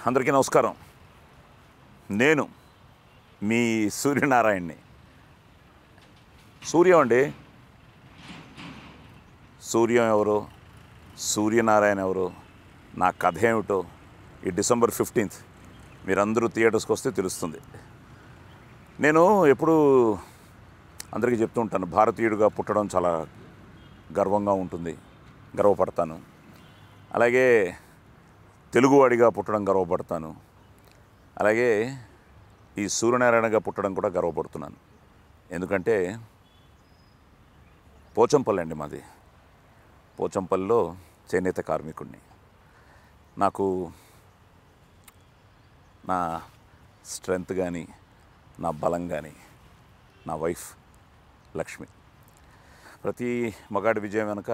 అందరికీ నమస్కారం. నేను మీ సూర్యనారాయణని. సూర్యం అండి. సూర్యం ఎవరో, సూర్యనారాయణ ఎవరో, నా కథ ఏమిటో ఈ December 15th మీరందరూ థియేటర్స్కి వస్తే తెలుస్తుంది. నేను ఎప్పుడూ అందరికీ చెప్తూ ఉంటాను, భారతీయుడిగా పుట్టడం చాలా గర్వంగా ఉంటుంది, గర్వపడతాను. అలాగే తెలుగువాడిగా పుట్టడం గర్వపడతాను. అలాగే ఈ సూర్యనారాయణగా పుట్టడం కూడా గర్వపడుతున్నాను. ఎందుకంటే పోచంపల్లి అండి మాది. పోచంపల్లిలో చేనేత కార్మికుడిని. నాకు నా స్ట్రెంగ్త్ కానీ, నా బలం కానీ నా వైఫ్ లక్ష్మి. ప్రతి మగాడి విజయం వెనుక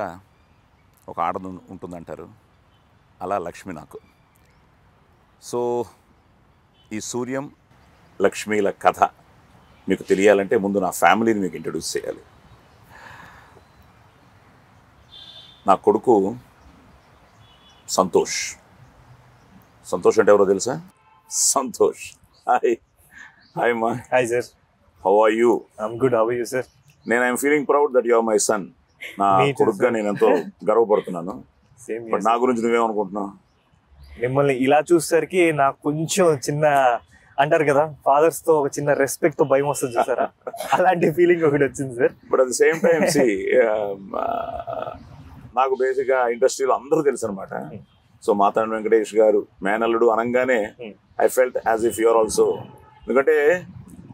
ఒక ఆడది ఉంటుందంటారు. అలా లక్ష్మి నాకు. సో ఈ సూర్యం లక్ష్మీల కథ మీకు తెలియాలంటే ముందు నా ఫ్యామిలీని మీకు ఇంట్రడ్యూస్ చేయాలి. నా కొడుకు సంతోష్. సంతోష్ అంటే ఎవరో తెలుసా? సంతోష్. హాయ్. హాయ్ మా. Hi sir. How are you? I'm good. How are you sir? నేను I'm feeling proud that you are my son. నా కొడుకుగా నేను ఎంతో గర్వపడుతున్నాను. బట్ నా గురించి నువ్వేమనుకుంటున్నావు? మిమ్మల్ని ఇలా చూసేసరికి నాకు కొంచెం చిన్న అంటారు కదా, ఫాదర్స్ తో ఒక చిన్న రెస్పెక్ట్ తో భయం వస్తుంది చూసారా, అలాంటి ఫీలింగ్ ఒకటి వచ్చింది sir. But at the same time నాకు బేసిక్గా ఇండస్ట్రీలో అందరూ తెలుసు అనమాట. సో మాతాండ వెంకటేష్ గారు మేనల్లుడు అనగానే I felt as if you are also. ఎందుకంటే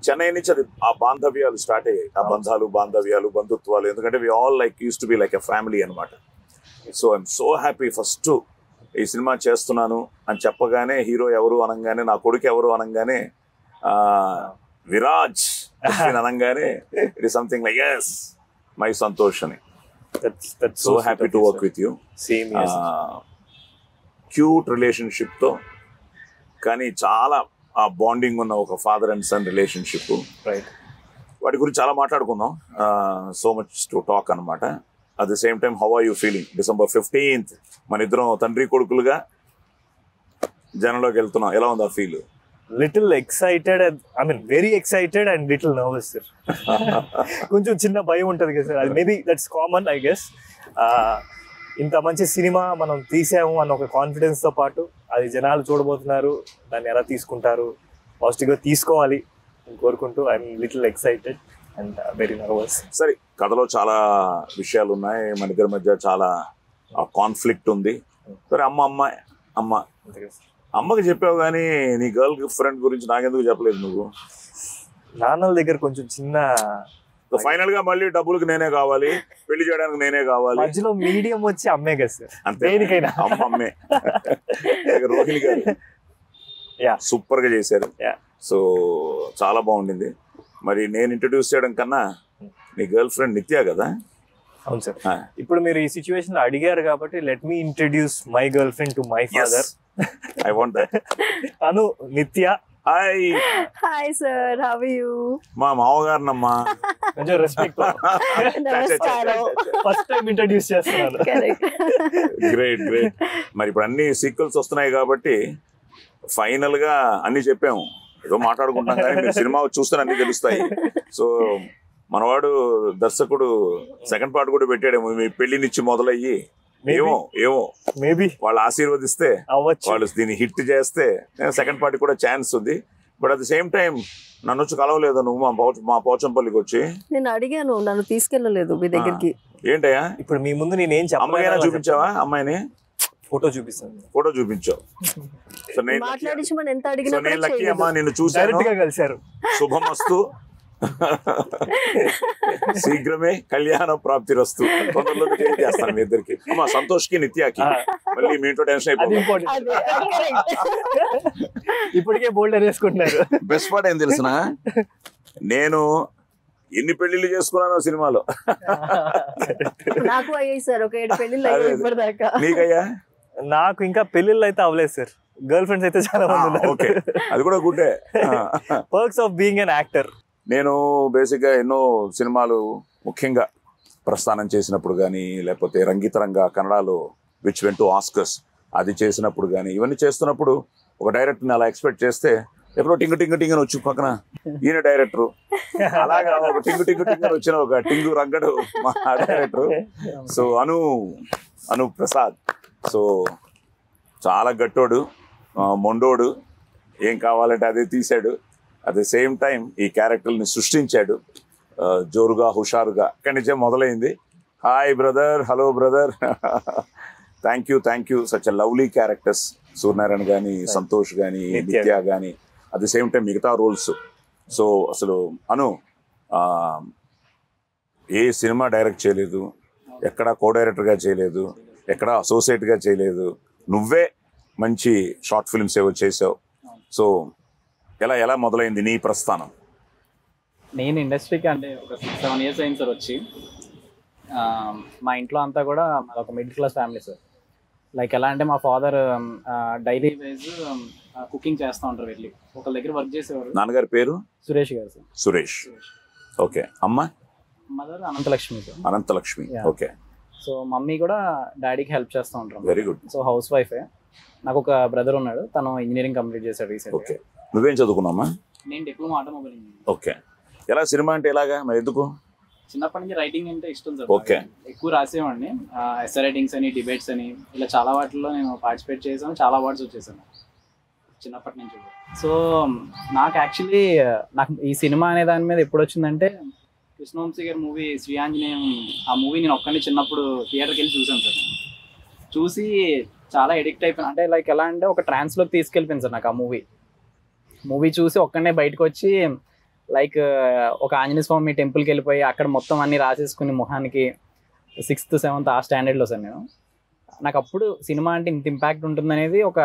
చెన్నై నుంచి అది ఆ బాంధవ్యాలు స్టార్ట్ అయ్యాయి, ఆ బంధాలు, బాంధవ్యాలు, బంధుత్వాలు. ఎందుకంటే we all like use to be like a family అనమాట. So I'm so happy. First ఈ సినిమా చేస్తున్నాను అని చెప్పగానే హీరో ఎవరు అనగానే, నా కొడుకు ఎవరు అనగానే, విరాజ్ అనగానే it is something like as my Santosh అని. So happy to work with you. Cute రిలేషన్షిప్తో కానీ చాలా ఆ బాండింగ్ ఉన్న ఒక ఫాదర్ అండ్ సన్ రిలేషన్షిప్. రైట్. వాటి గురించి చాలా మాట్లాడుకుందాం. సో మచ్ టు టాక్ అనమాట. At the same time how are you feeling? December 15th మన ఇద్దరం తండ్రి కొడుకులుగా జనంలోకి వెళ్తున్నాం. ఎలా ఉంది ఆ feel? Little excited, I mean very excited and little nervous sir. కొంచెం చిన్న భయం ఉంటుంది కదా సార్, అది maybe that's common I guess. ఇంత మంచి సినిమా మనం తీసాము అన్న ఒక కాన్ఫిడెన్స్తో పాటు అది జనాలు చూడబోతున్నారు, దాన్ని ఎలా తీసుకుంటారు, పాజిటివ్గా తీసుకోవాలి కోరుకుంటూ I'm little excited and very nervous. సరే, కథలో చాలా విషయాలు ఉన్నాయి, మన ఇద్దరి మధ్య చాలా కాన్ఫ్లిక్ట్ ఉంది. సరే, అమ్మకి చెప్పావు కానీ నీ గర్ల్ ఫ్రెండ్ గురించి నాకెందుకు చెప్పలేదు నువ్వు? నాన్నల దగ్గర కొంచెం చిన్న ఫైనల్ గా మళ్ళీ డబ్బులకు నేనే కావాలి, పెళ్లి చేయడానికి నేనే కావాలి, మధ్యలో మీడియం వచ్చి అమ్మే కదా సార్. అంతే, అమ్మే. రోహిణి గారు సూపర్ గా చేశారు. సో చాలా బాగుండింది. మరి నేను ఇంట్రడ్యూస్ చేయడం కన్నా నీ గర్ల్ ఫ్రెండ్ నిత్య కదా? అవును సార్. ఇప్పుడు మీరు ఈ సిచ్యువేషన్ లో అడిగారు కాబట్టి let me introduce my girlfriend to my father. I want that. Anu, Nitya. Hi. Hi sir, how are you? మా మామగారినమ్మా, కొంచెం రెస్పెక్ట్. ఫస్ట్ టైం ఇంట్రడ్యూస్ చేస్తున్నాను. Great great. మరి ఇప్పుడు అన్ని సీక్వెల్స్ వస్తున్నాయి కాబట్టి ఫైనల్ గా అన్ని చెప్పాము. ఏదో మాట్లాడుకుంటాం కానీ మీరు సినిమా చూస్తే అన్ని తెలుస్తాయి. సో మనవాడు దర్శకుడు సెకండ్ పార్ట్ కూడా పెట్టాడేమో, మీ పెళ్లినిచ్చి మొదలయ్యి. ఏమో మేబీ వాళ్ళు ఆశీర్వదిస్తే, వాళ్ళు దీన్ని హిట్ చేస్తే సెకండ్ పార్ట్ కూడా ఛాన్స్ ఉంది. But at the same time నన్ను వచ్చి కలవలేదు నువ్వు మా పోచంపల్లికి వచ్చి. నేను అడిగాను, నన్ను తీసుకెళ్ళలేదు మీ దగ్గరికి. ఏంటయ్యా ఇప్పుడు మీ ముందు నేనేం చెప్పాను? అమ్మాయినా చూపించావా? అమ్మాయిని ఫోటో చూపిస్తాను. ఫోటో చూపించావు. మాట్లాడించమని ఎంత అడిగినా నేను లక్కీ అమ్మా, నిన్ను చూసాను. కలిశారు. శుభమస్తు. శీఘ్రమే కళ్యాణ ప్రాప్తి రస్తు. తొందరలో చేస్తాను మీ ఇద్దరికి, మా సంతోష్కి నిత్యాకి. మళ్ళీ మీ ఇంట్లో టెన్షన్ అయిపోతుంది. ఇప్పటికే బోల్డర్ వేసుకుంటున్నారు. బెస్ట్ పార్ట్ ఏం తెలిసిన, నేను ఎన్ని పెళ్లిళ్ళు చేసుకున్నానో సినిమాలో. నాకు అయ్యాయి సార్, ఒక 7 పెళ్లిళ్ళు అయ్యాయి ఇప్పటిదాకా. నీకయ్యా? నాకు ఇంకా పెళ్లిళ్ళు అయితే అవ్వలేదు సార్. గర్ల్ ఫ్రెండ్స్ అయితే చాలా మంది ఉన్నారు. ఓకే, అది కూడా గుడ్డే. Perks of being an actor. నేను బేసిక్గా ఎన్నో సినిమాలు ముఖ్యంగా ప్రస్థానం చేసినప్పుడు కానీ, లేకపోతే రంగితరంగా కన్నడలో విచ్ వెంట్ టు ఆస్కర్స్ అది చేసినప్పుడు కానీ, ఇవన్నీ చేస్తున్నప్పుడు ఒక డైరెక్టర్ని అలా ఎక్స్పెక్ట్ చేస్తే ఎప్పుడో టింగు టింగు టింగ్ అని వచ్చి పక్కన ఈయన డైరెక్టరు, అలాగా ఒక టింగు టింగు టింగ్ అని వచ్చిన ఒక టింగు రంగడు మా డైరెక్టరు. సో అను ప్రసాద్, సో చాలా గట్టోడు, మొండోడు, ఏం కావాలంటే అదే తీశాడు. అట్ ద సేమ్ టైం ఈ క్యారెక్టర్ని సృష్టించాడు జోరుగా, హుషారుగా. అక్కడి నుంచే మొదలైంది. Hi brother, hello brother, thank you. Such lovely characters, Suryanarayana కానీ, సంతోష్ కానీ, నిత్య కానీ, అట్ ది సేమ్ టైం మిగతా రోల్స్. సో అసలు ఏ సినిమా డైరెక్ట్ చేయలేదు, ఎక్కడా కో డైరెక్టర్గా చేయలేదు, ఎక్కడా అసోసియేట్గా చేయలేదు. నువ్వే మంచి షార్ట్ ఫిల్మ్స్ ఏవో చేసావు. సో ఎలా మొదలైంది నీ ప్రస్థానం? నేను ఇండస్ట్రీకి అంటే ఒక 6-7 years అయింది సార్ వచ్చి. మా ఇంట్లో అంతా కూడా ఒక middle class family sir. Like ఎలా అంటే మా ఫాదర్ డైలీ వైజ్ కుకింగ్ చేస్తూ ఉంటారు, వెళ్ళి ఒకళ్ళ దగ్గర వర్క్ చేసేవారు. నాన్నగారి పేరు సురేష్ గారు సార్. సురేష్, ఓకే. అమ్మ? Mother Ananthalakshmi sir. Ananthalakshmi, okay. So mummy కూడా డాడీకి హెల్ప్ చేస్తూ ఉంటారు. Very good. సో హౌస్ వైఫే. నాకు ఒక బ్రదర్ ఉన్నాడు, తను ఇంజనీరింగ్ కంప్లీట్ చేశాడు రీసెంట్. ఓకే. నువ్వేం చదువుకున్నావా? నేను డిప్లొమా ఆటోమొబైల్ ఇంజనీరింగ్. ఓకే. ఎలా సినిమా అంటే ఎలాగా, మరి ఎందుకు? చిన్నప్పటి నుంచి రైటింగ్ అంటే ఇష్టం సార్. ఓకే. ఎక్కువ రాసేవాడిని, ఎస్ఏ రైటింగ్స్ అని, డిబేట్స్ అని, ఇలా చాలా వాటిల్లో నేను పార్టిసిపేట్ చేశాను. చాలా అవార్డ్స్ వచ్చేసాను చిన్నప్పటి నుంచి. సో నాకు యాక్చువల్లీ ఈ సినిమా అనే దాని మీద ఎప్పుడు వచ్చిందంటే, కృష్ణవంశీ గారి మూవీ శ్రీ ఆంజనేయం, ఆ మూవీ నేను ఒక్కడిని చిన్నప్పుడు థియేటర్కి వెళ్ళి చూసాను సార్. చూసి చాలా ఎడిక్ట్ అయిపోయాను. అంటే లైక్ ఎలా అంటే ఒక ట్రాన్స్లోకి తీసుకెళ్ళిపోయింది సార్ నాకు ఆ మూవీ చూసి ఒక్కడనే బయటకు వచ్చి, లైక్ ఒక ఆంజనేయ స్వామి టెంపుల్కి వెళ్ళిపోయి అక్కడ మొత్తం అన్ని రాసేసుకుని మొహానికి 6th 7th ఆ స్టాండర్డ్లో సార్ నేను. నాకు అప్పుడు సినిమా అంటే ఇంత ఇంపాక్ట్ ఉంటుంది అనేది ఒక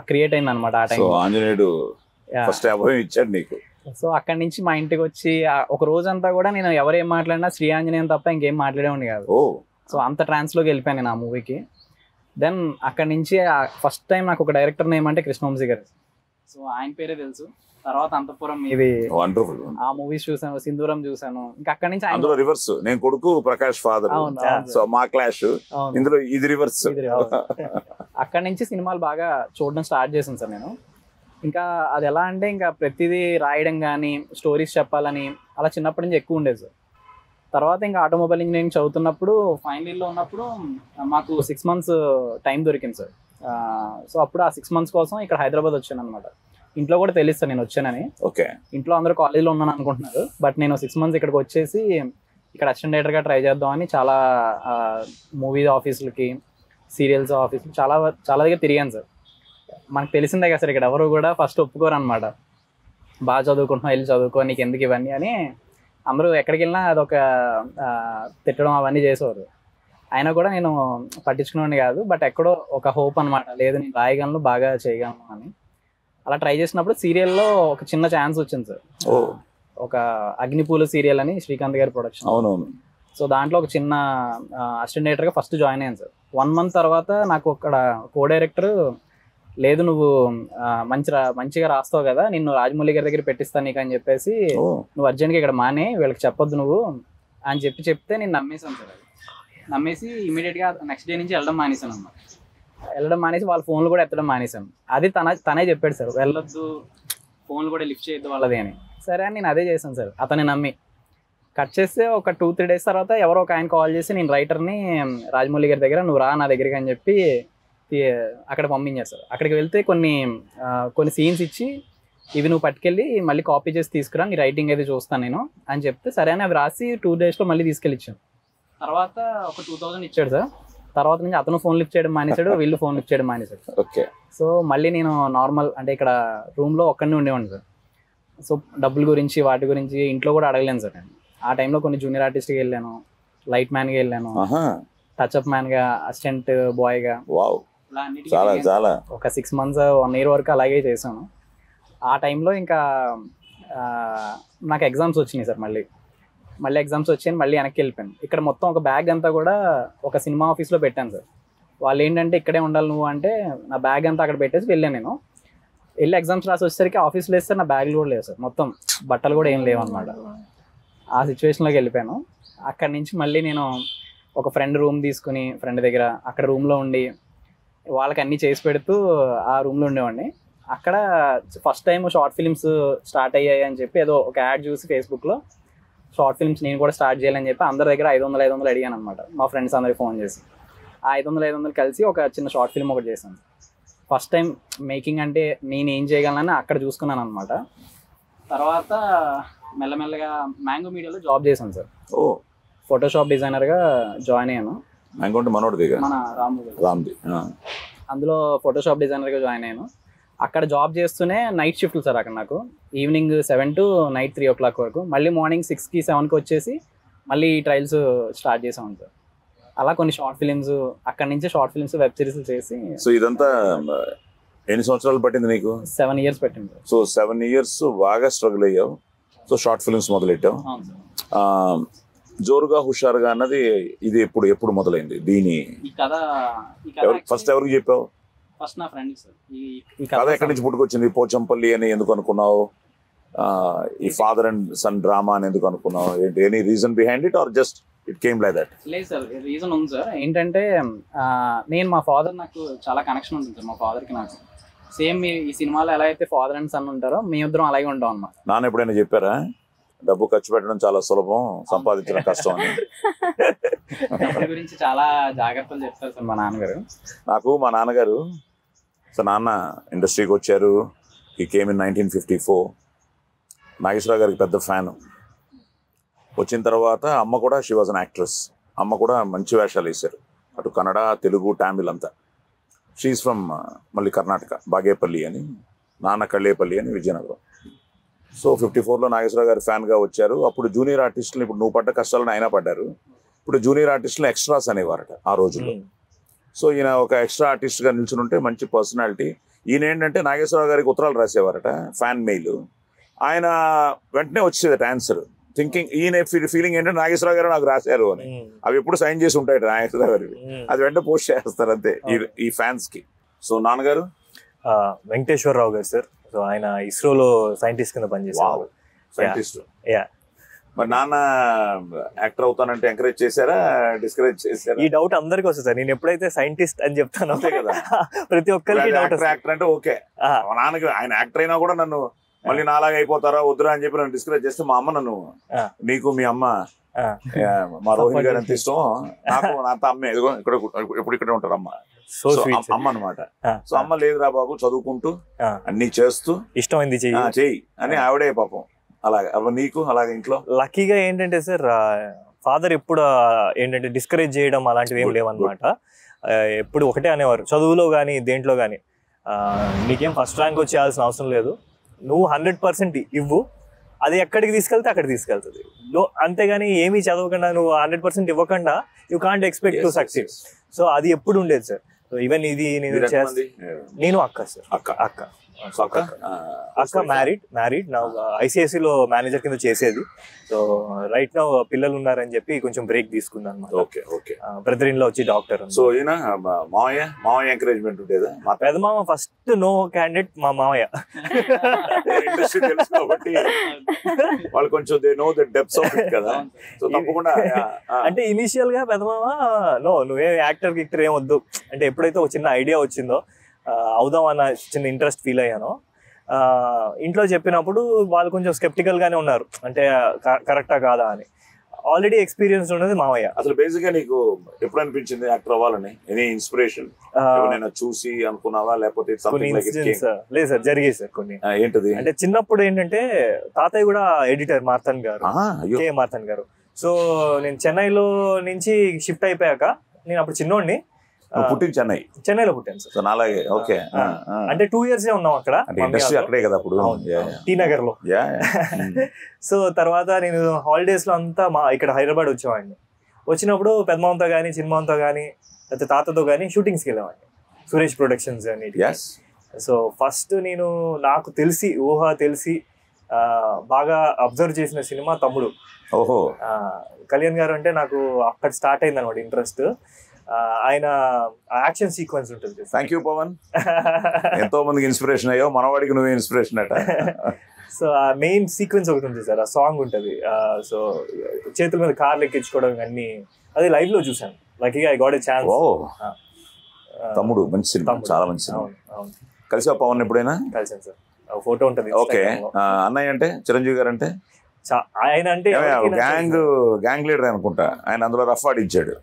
క్రియేట్ అయింది అనమాట ఆ టైం. ఆంజనేయుడు ఫస్ట్ అభయం ఇచ్చాడు నీకు. సో అక్కడి నుంచి మా ఇంటికి వచ్చి ఒక రోజంతా కూడా నేను ఎవరేం మాట్లాడినా శ్రీ ఆంజనేయం తప్ప ఇంకేం మాట్లాడేవాడిని కాదు. సో అంత ట్రాన్స్లోకి వెళ్ళిపోయాను నేను ఆ మూవీకి. దెన్ అక్కడి నుంచి ఫస్ట్ టైం నాకు ఒక డైరెక్టర్ నేమ్ అంటే కృష్ణవంశీ గారు. సో ఆయన పేరే తెలుసు. తర్వాత అంతపురం ఇది ఆ మూవీస్ చూసాను, సింధూరం చూసాను. ఇంకా అక్కడి నుంచి అందులో రివర్స్, నేను కొడుకు, ప్రకాష్ ఫాదర్. సో మా క్లాష్ ఇందులో ఇది రివర్స్. అక్కడి నుంచి సినిమాలు బాగా చూడడం స్టార్ట్ చేశాను సార్ నేను. ఇంకా అది ఎలా అంటే ఇంకా ప్రతిదీ రాయడం కానీ, స్టోరీస్ చెప్పాలని అలా చిన్నప్పటి నుంచి ఎక్కువ ఉండేది సార్. తర్వాత ఇంకా ఆటోమొబైల్ ఇంజనీరింగ్ చదువుతున్నప్పుడు ఫైనల్ ఇయర్లో ఉన్నప్పుడు మాకు 6 months టైం దొరికింది సార్. సో అప్పుడు ఆ 6 months కోసం ఇక్కడ హైదరాబాద్ వచ్చాను అనమాట. ఇంట్లో కూడా తెలుసు సార్ నేను వచ్చానని. ఓకే. ఇంట్లో అందరూ కాలేజీలో ఉన్నాను అనుకుంటున్నారు, బట్ నేను 6 months ఇక్కడికి వచ్చేసి ఇక్కడ అసిస్టెంట్ డైరెక్టర్గా ట్రై చేద్దామని చాలా మూవీ ఆఫీసులకి, సీరియల్స్ ఆఫీసులు చాలా దగ్గర తిరిగాను సార్. మనకు తెలిసిందే కదా సార్, ఇక్కడ ఎవరు కూడా ఫస్ట్ ఒప్పుకోరు అనమాట. బాగా చదువుకుంటున్నావు, వెళ్ళి చదువుకో, నీకు ఎందుకు ఇవన్నీ అని అందరూ ఎక్కడికి వెళ్ళినా అదొక తిట్టడం అవన్నీ చేసేవారు. అయినా కూడా నేను పట్టించుకునేవాడిని కాదు. బట్ ఎక్కడో ఒక హోప్ అనమాట, లేదు నేను రాయగలను, బాగా చేయగలను అని. అలా ట్రై చేసినప్పుడు సీరియల్లో ఒక చిన్న ఛాన్స్ వచ్చింది సార్. ఒక అగ్నిపూల సీరియల్ అని శ్రీకాంత్ గారి ప్రొడక్షన్. అవునవును. సో దాంట్లో ఒక చిన్న అసిస్టెంట్ డైరెక్టర్గా ఫస్ట్ జాయిన్ అయ్యాను సార్. 1 month తర్వాత నాకు అక్కడ కో డైరెక్టర్, లేదు నువ్వు మంచిగా రాస్తావు కదా, నిన్ను రాజమౌళి గారి దగ్గర పెట్టిస్తాను నీకు అని చెప్పేసి, నువ్వు అర్జెంట్గా ఇక్కడ మానే, వీళ్ళకి చెప్పొద్దు నువ్వు అని చెప్తే నేను నమ్మేశాను సార్. నమ్మేసి ఇమీడియట్గా నెక్స్ట్ డే నుంచి వెళ్ళడం మానేశాను అన్నమాట. వెళ్ళడం మానేసి వాళ్ళ ఫోన్లు కూడా ఎత్తడం మానేశాను. అది తనే చెప్పాడు సార్, వెళ్ళొద్దు, ఫోన్లు కూడా లిఫ్ట్ చేయొద్దు వాళ్ళది అని. సరే అని నేను అదే చేశాను సార్, అతన్ని నమ్మి. కట్ చేస్తే ఒక 2-3 days తర్వాత ఎవరో ఒక ఆయన కాల్ చేసి, నేను రైటర్ని రాజమౌళి గారి దగ్గర, నువ్వు రా నా దగ్గరికి అని చెప్పి అక్కడ పంపించేస్తారు. అక్కడికి వెళ్తే కొన్ని సీన్స్ ఇచ్చి, ఇవి నువ్వు పట్టుకెళ్ళి మళ్ళీ కాపీ చేసి తీసుకురా, నీ రైటింగ్ అయితే చూస్తాను నేను అని చెప్తే, సరే అని అవి రాసి 2 daysలో మళ్ళీ తీసుకెళ్ళి ఇచ్చాను. తర్వాత ఒక 2000 ఇచ్చాడు సార్. తర్వాత నుంచి అతను ఫోన్ లిఫ్ట్ చేయడం మానేశాడు, వీళ్ళు ఫోన్ లిఫ్ట్ చేయడం మానేశాడు. ఓకే. సో మళ్ళీ నేను నార్మల్ అంటే ఇక్కడ రూమ్లో ఒక్కడిని ఉండేవాడిని సార్. సో డబ్బుల గురించి వాటి గురించి ఇంట్లో కూడా అడగలేను సార్ నేను. ఆ టైంలో కొన్ని జూనియర్ ఆర్టిస్ట్కి వెళ్ళాను, లైట్ మ్యాన్గా వెళ్ళాను, టచ్అప్ మ్యాన్గా, అసిస్టెంట్ బాయ్గా, ఒక 6 months 1 year వరకు అలాగే చేశాను. ఆ టైంలో ఇంకా నాకు ఎగ్జామ్స్ వచ్చినాయి సార్. మళ్ళీ ఎగ్జామ్స్ వచ్చాయని మళ్ళీ వెనక్కి వెళ్ళిపోయాను. ఇక్కడ మొత్తం ఒక బ్యాగ్ అంతా కూడా ఒక సినిమా ఆఫీస్లో పెట్టాను సార్. వాళ్ళు ఏంటంటే ఇక్కడే ఉండాలి నువ్వు అంటే, నా బ్యాగ్ అంతా అక్కడ పెట్టేసి వెళ్ళాను నేను. వెళ్ళి ఎగ్జామ్స్ రాసి వచ్చేసరికి ఆఫీస్లో వేస్తే నా బ్యాగ్లు కూడా లేవు సార్, మొత్తం బట్టలు కూడా ఏం లేవు అనమాట. ఆ సిచ్యువేషన్లోకి వెళ్ళిపోయాను. అక్కడి నుంచి మళ్ళీ నేను ఒక ఫ్రెండ్ రూమ్ తీసుకుని, ఫ్రెండ్ దగ్గర అక్కడ రూమ్లో ఉండి వాళ్ళకి అన్నీ చేసి పెడుతూ ఆ రూమ్లో ఉండేవాడిని. అక్కడ first time short films start అయ్యాయి అని చెప్పి ఏదో ఒక యాడ్ చూసి ఫేస్బుక్లో షార్ట్ ఫిల్మ్స్ నేను కూడా స్టార్ట్ చేయాలని చెప్పి అందరి దగ్గర 500 అడిగాను అనమాట, మా ఫ్రెండ్స్ అందరికి ఫోన్ చేసి. ఆ 500 కలిసి ఒక చిన్న షార్ట్ ఫిల్మ్ ఒకటి చేశాను. ఫస్ట్ టైం మేకింగ్ అంటే నేను ఏం చేయగలనని అక్కడ చూసుకున్నాను అనమాట. తర్వాత మెల్లమెల్లగా మ్యాంగో మీడియాలో జాబ్ చేశాను సార్. ఫోటోషాప్ డిజైనర్గా జాయిన్ అయ్యాను. మన రామ్ది అందులో ఫోటోషాప్ డిజైనర్గా జాయిన్ అయ్యాను. అక్కడ జాబ్ చేస్తూనే నైట్ షిఫ్ట్లు సార్. అక్కడ నాకు ఈవినింగ్ 7 to నైట్ 3 o'clock వరకు, మళ్ళీ మార్నింగ్ 6కి 7కి వచ్చేసి మళ్ళీ ట్రయల్స్ స్టార్ట్ చేసాం సార్. అలా కొన్ని షార్ట్ ఫిలిమ్స్, అక్కడ నుంచి షార్ట్ ఫిలిమ్స్, వెబ్ సిరీస్ చేసి. సో ఇదంతా ఎన్ని సంవత్సరాలు పట్టింది నీకు? 7 years పట్టింది సార్. సో 7 years బాగా స్ట్రగుల్ అయ్యావు. సో షార్ట్ ఫిల్మ్స్ మొదలెట్టావు. జోరుగా హుషారుగా అన్నది ఇది ఎప్పుడు మొదలైంది? దీని ఫస్ట్ ఎవరికి చెప్పావు? ఫస్ట్ నా ఫ్రెండ్ సార్. ఈ కథ ఎక్కడి నుంచి పుట్టుకొచ్చింది? పోచంపల్లి అని ఎందుకు అనుకున్నావు? ఈ ఫాదర్ అండ్ సన్ డ్రామా అని ఎందుకు అనుకున్నావు? Any reason behind it or just it came like that? లేదు సార్, రీజన్ ఉంది సార్. ఏంటంటే నేను మా ఫాదర్, నాకు చాలా కనెక్షన్ ఉంటుంది సార్ మా ఫాదర్కి నాకు. సేమ్ ఈ సినిమాలో ఎలా అయితే ఫాదర్ అండ్ సన్ ఉంటారో మేమిద్దరం అలాగే ఉంటాం అన్నమాట. నాన్న ఎప్పుడైనా చెప్పారా డబ్బు ఖర్చు పెట్టడం చాలా సులభం, సంపాదించడం కష్టం అని? డబ్బు గురించి చాలా జాగ్రత్తలు చెప్తారు సార్ మా నాన్నగారు. నాకు మా నాన్నగారు, సో నాన్న ఇండస్ట్రీకి వచ్చారు. ఈ కేమ్ ఇన్ 1954. నాగేశ్వరరావు గారికి పెద్ద ఫ్యాన్. వచ్చిన తర్వాత అమ్మ కూడా, షీ వాజ్ అన్ యాక్ట్రెస్. అమ్మ కూడా మంచి వేషాలు వేశారు, అటు కన్నడ, తెలుగు, తమిళ్ అంతా. షీఈస్ ఫ్రమ్ మళ్ళీ కర్ణాటక, బాగేపల్లి అని, నాన్న కళ్ళేపల్లి అని, విజయనగరం. సో 54లో నాగేశ్వరరావు గారి ఫ్యాన్గా వచ్చారు. అప్పుడు జూనియర్ ఆర్టిస్టులు, ఇప్పుడు నువ్వు పడ్డ కష్టాలను ఆయన పడ్డారు. ఇప్పుడు జూనియర్ ఆర్టిస్టులు ఎక్స్ట్రాస్ అనేవారట ఆ రోజుల్లో. సో ఈయన ఒక ఎక్స్ట్రా ఆర్టిస్ట్గా నిల్చునుంటే మంచి పర్సనాలిటీ. ఈయన ఏంటంటే నాగేశ్వరరావు గారికి ఉత్తరాలు రాసేవారట, ఫ్యాన్ మెయిల్. ఆయన వెంటనే వచ్చేదట ఆన్సర్. థింకింగ్, ఈయన ఫీలింగ్ ఏంటంటే నాగేశ్వరరావు గారు నాకు రాశారు అని. అవి ఎప్పుడు సైన్ చేసి ఉంటాయి నాగేశ్వరరావు గారికి, అది వెంటనే పోస్ట్ చేస్తారు అంతే ఈ ఫ్యాన్స్ కి. సో నాన్నగారు వెంకటేశ్వరరావు గారు సార్. సో ఆయన ఇస్రోలో సైంటిస్ట్ కింద పనిచేస్తారు. సైంటిస్ట్. మరి నాన్న యాక్టర్ అవుతానంటే ఎంకరేజ్ చేశారా, డిస్కరేజ్ చేశారా? ఈ డౌట్ అందరికి వస్తుంది సార్. నేను ఎప్పుడైతే సైంటిస్ట్ అని చెప్తాను కదా, ప్రతి ఒక్కరికి యాక్టర్ అంటే ఓకే. నాన్నకి ఆయన యాక్టర్ అయినా కూడా నన్ను మళ్ళీ నాలాగా అయిపోతారా వద్దురా అని చెప్పి నన్ను డిస్కరేజ్ చేస్తే, మా అమ్మ నన్ను, నీకు మీ అమ్మ, మా రోహిణి గారు ఎంత ఇష్టం, నాకు నా అమ్మే, ఎదుగో ఇప్పుడు ఇక్కడ ఉంటారు అమ్మ, అమ్మ అనమాట. సో అమ్మ లేదురా బాబు, చదువుకుంటూ అన్ని చేస్తూ ఇష్టమైంది చెయ్యి అని ఆవిడే పాపం. అలాగే నీకు అలాగే ఇంట్లో లక్కీగా ఏంటంటే సార్, ఫాదర్ ఎప్పుడు ఏంటంటే డిస్కరేజ్ చేయడం అలాంటివి ఏం లేవన్నమాట. ఎప్పుడు ఒకటే అనేవారు, చదువులో కానీ దేంట్లో కానీ నీకేం ఫస్ట్ ర్యాంక్ వచ్చేయాల్సిన అవసరం లేదు, నువ్వు 100% ఇవ్వు, అది ఎక్కడికి తీసుకెళ్తే అక్కడ తీసుకెళ్తుంది. అంతేగాని ఏమీ చదవకుండా నువ్వు 100% ఇవ్వకుండా you can't expect to succeed. So అది ఎప్పుడు ఉండేది సార్. సో ఈవెన్ ఇది నేను అక్క సార్, అక్క మ్యారీడ్ నా ఐసిఐసిలో మేనేజర్ కింద చేసేది. సో రైట్ నౌ పిల్లలు ఉన్నారని చెప్పి కొంచెం బ్రేక్ తీసుకున్నాను అనమాట. బ్రదర్ ఇన్ లా వచ్చి డాక్టర్. సో ఈయన మావయ్య ఎంకరేజ్మెంట్ ఉండేదా? మా పెద్ద మామ ఫస్ట్ నో క్యాండిడేట్ మా మావయ్య. ఇండస్ట్రీ తెలుసు కాబట్టి వాళ్ళు కొంచెం they know the depths of it కదా. సో తప్పకుండా అంటే ఇనిషియల్ గా పెద్ద మామ నో, నువ్వేం యాక్టర్ గిక్టర్ ఏం వద్దు అంటే, ఎప్పుడైతే ఒక చిన్న ఐడియా వచ్చిందో అవుదాం అన్న చిన్న ఇంట్రెస్ట్ ఫీల్ అయ్యాను. ఇంట్లో చెప్పినప్పుడు వాళ్ళు కొంచెం స్కెప్టికల్ గానే ఉన్నారు, అంటే కరెక్టా కాదా అని. ఆల్రెడీ ఎక్స్పీరియన్స్ ఉన్నది మావయ్య. అసలు బేసిక్ గా నీకు ఎప్పుడు అనిపించింది యాక్టర్ అవ్వాలని? ఎనీ ఇన్స్పిరేషన్ చూసి అనుకున్నావా, లేకపోతే లేదు సార్, జరిగేది సార్ కొన్ని. ఏంటది అంటే చిన్నప్పుడు ఏంటంటే తాతయ్య కూడా ఎడిటర్ మార్తన్ గారు, కే మార్తన్ గారు. సో నేను చెన్నైలో నుంచి షిఫ్ట్ అయిపోయాక, నేను అప్పుడు చిన్నోడిని, పుట్టింది చెన్నైలో పుట్టాను సార్. అలాగే ఓకే. అంటే 2 years ఉన్నాం అక్కడ, ఇండస్ట్రీ అక్కడే కదా అప్పుడు, టీ నగర్ లో. సో తర్వాత నేను హాలిడేస్ లో అంతా ఇక్కడ హైదరాబాద్ వచ్చేవాడిని. వచ్చినప్పుడు పెద్దమామతో కానీ చిన్నమామతో కానీ లేకపోతే తాతతో కానీ షూటింగ్స్కి వెళ్ళేవాడిని, సురేష్ ప్రొడక్షన్స్ అని. సో ఫస్ట్ నేను నాకు ఊహ తెలిసి బాగా అబ్జర్వ్ చేసిన సినిమా తమ్ముడు. ఓహో. కళ్యాణ్ గారు అంటే నాకు అక్కడ స్టార్ట్ అయింది అనమాట ఇంట్రెస్ట్. ఆయన యాక్షన్ సీక్వెన్స్ ఉంటుంది. థ్యాంక్ యూ పవన్, ఎంతో మందికి ఇన్స్పిరేషన్ అయ్యో, మనవాడికి నువ్వే ఇన్స్పిరేషన్ అట. సో ఆ మెయిన్ సీక్వెన్స్ ఒకటి ఉంటుంది సార్, ఆ సాంగ్ ఉంటుంది. సో చేతుల మీద కార్లు ఎక్కించుకోవడం అన్ని, అది లైవ్ లో చూసాను. లక్కీగా ఐ గాట్ ఎ ఛాన్స్. తమ్ముడు మంచి సినిమా, చాలా మంచి సినిమా. కలిసి పవన్ ఎప్పుడైనా? కలిసాను సార్, ఫోటో ఉంటుంది. ఓకే. అన్నయ్య అంటే చిరంజీవి గారు అంటే ఆయన అంటే గ్యాంగ్ లీడర్ అనుకుంటా. ఆయన అందులో రఫ్ ఆడించాడు.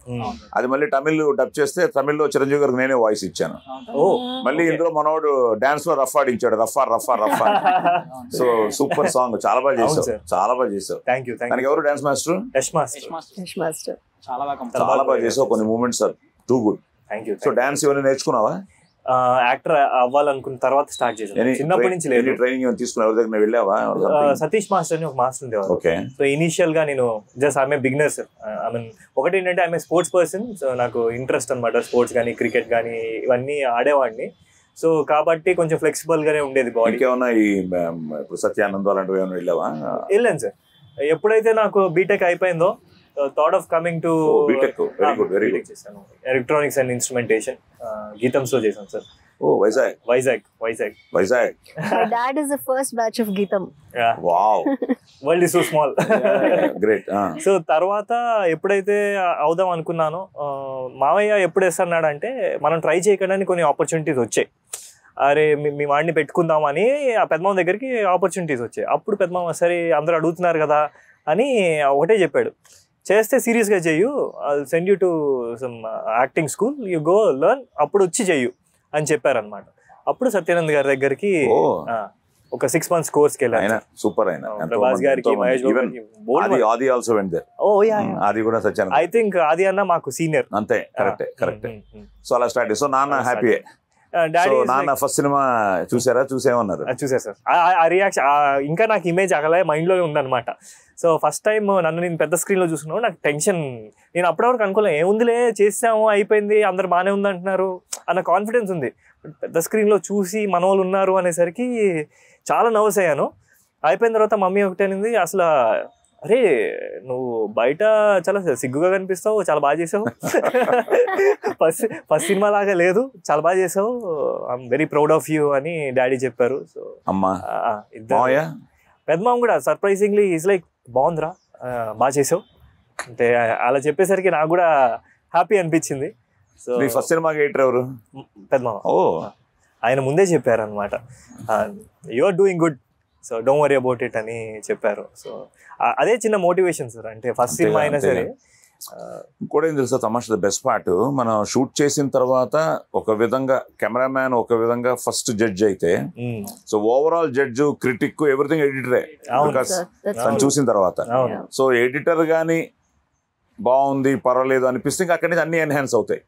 అది మళ్ళీ తమిళ్ డబ్ చేస్తే తమిళ్లో చిరంజీవి గారికి నేనే వాయిస్ ఇచ్చాను. మళ్ళీ ఇందులో మనోడు డాన్స్ లో రఫ్ ఆడించాడు, రఫా రఫా రఫా. సో సూపర్ సాంగ్, చాలా బాగా చేసావు, చాలా బాగా చేసావు. దానికి ఎవరు డాన్స్ మాస్టర్? యష్ మాస్టర్. చాలా బాగా చేసావు. కొన్ని moments are too good. So dance ఏమైనా నేర్చుకున్నావా? యాక్టర్ అవ్వాలనుకున్న తర్వాత స్టార్ట్ చేశాను. చిన్నప్పటి నుంచి లేదు. ట్రైనింగ్ తీసుకున్నా? ఎవరి దగ్గర వెళ్ళావా? సతీష్ మాస్టర్ అని ఒక మాస్టర్ ఉండేవారు. సో ఇనిషియల్ గా నేను just I'm beginner sir. I mean ఒకటి ఏంటంటే ఐఎమ్ స్పోర్ట్స్ పర్సన్. సో నాకు ఇంట్రెస్ట్ అనమాట, స్పోర్ట్స్ కానీ క్రికెట్ కానీ ఇవన్నీ ఆడేవాడిని. సో కాబట్టి కొంచెం ఫ్లెక్సిబుల్ గానే ఉండేది బాడీ. ఏమన్నా ఇప్పుడు సత్యానంద్ అలాంటివి ఏమైనా వెళ్ళావా? వెళ్ళాను సార్. ఎప్పుడైతే నాకు బీటెక్ అయిపోయిందో thought of coming to BTech చేశాను. ఎలక్ట్రానిక్స్ అండ్ ఇన్స్ట్రుమెంటేషన్ గీతంస్ లో చేశాను sir. Vizag. My dad is the first batch of Geetam. Wow, world is so small. Great. So తర్వాత ఎప్పుడైతే అవుదాం అనుకున్నానో మావయ్య ఎప్పుడు వేస్తున్నాడంటే మనం ట్రై చేయడానికి కొన్ని ఆపర్చునిటీస్ వచ్చాయి. అరే మీ వాడిని పెట్టుకుందామని ఆ పెద్దమామ దగ్గరికి ఆపర్చునిటీస్ వచ్చాయి. అప్పుడు పెద్దమామ సరే అందరూ అడుగుతున్నారు కదా అని ఒకటే చెప్పాడు, చేస్తే సీరియస్గా చెయ్యు, I'll send you to some acting school, you go learn, అప్పుడు వచ్చి చెయ్యు అని చెప్పారనమాట. అప్పుడు సత్యానంద్ గారి దగ్గరికి ఒక 6 months కోర్స్కి వెళ్ళాను. సూపర్. ప్రభాస్ గారికి, మహేష్ బాబు, ఐ థింక్ ఆది అన్న మాకు సీనియర్. అంతే, కరెక్ట్. సో అలా స్టార్ట్. సో నాన్న హ్యాపీ. నాన్న ఫస్ట్ సినిమా చూసేమన్నారు? చూసారు సార్. ఆ రియాక్షన్ ఇంకా నాకు ఇమేజ్ అగలే మైండ్ లోనే ఉందన్నమాట. సో ఫస్ట్ టైం నేను పెద్ద స్క్రీన్ లో చూసుకున్నాను. నాకు టెన్షన్, నేను అప్పటివరకు అనుకోలే, ఏముందిలే చేసాము అయిపోయింది అందరు బాగానే ఉంది అంటున్నారు అన్న కాన్ఫిడెన్స్ ఉంది. పెద్ద స్క్రీన్ లో చూసి మన వాళ్ళు ఉన్నారు అనేసరికి చాలా నర్వస్ అయ్యాను. అయిపోయిన తర్వాత మమ్మీ ఒకటి అనింది, అసలు అరే నువ్వు బయట చాలా సిగ్గుగా కనిపిస్తావు, చాలా బాగా చేసావు, ఫస్ట్ సినిమా లాగా లేదు, చాలా బాగా చేసావు, I'm very proud of you అని డాడీ చెప్పారు. సో పెద్దమామ కూడా సర్ప్రైజింగ్లీ ఈజ్ లైక్ బాగుందిరా, బాగా చేసావు అంటే అలా చెప్పేసరికి నాకు కూడా హ్యాపీ అనిపించింది. సో ఫస్ట్ సినిమా ఎవరు? పెద్దమామ. ఆయన ముందే చెప్పారు అనమాట, you are doing good, so don't worry about it అని చెప్పారు. సో అదే చిన్న మోటివేషన్ సార్, అంటే ఫస్ట్ సినిమా అయినా సరే. ఇంకోటి ఏం తెలుసా తమాషా, ద బెస్ట్ పార్ట్, మనం షూట్ చేసిన తర్వాత ఒక విధంగా కెమెరామ్యాన్ ఒక విధంగా ఫస్ట్ జడ్జ్ అయితే, so overall judge, critic, everything ఎడిటరే చూసిన తర్వాత. సో ఎడిటర్ గానీ బాగుంది పర్వాలేదు అనిపిస్తే ఇంకా అక్కడి నుంచి అన్ని ఎన్హాన్స్ అవుతాయి.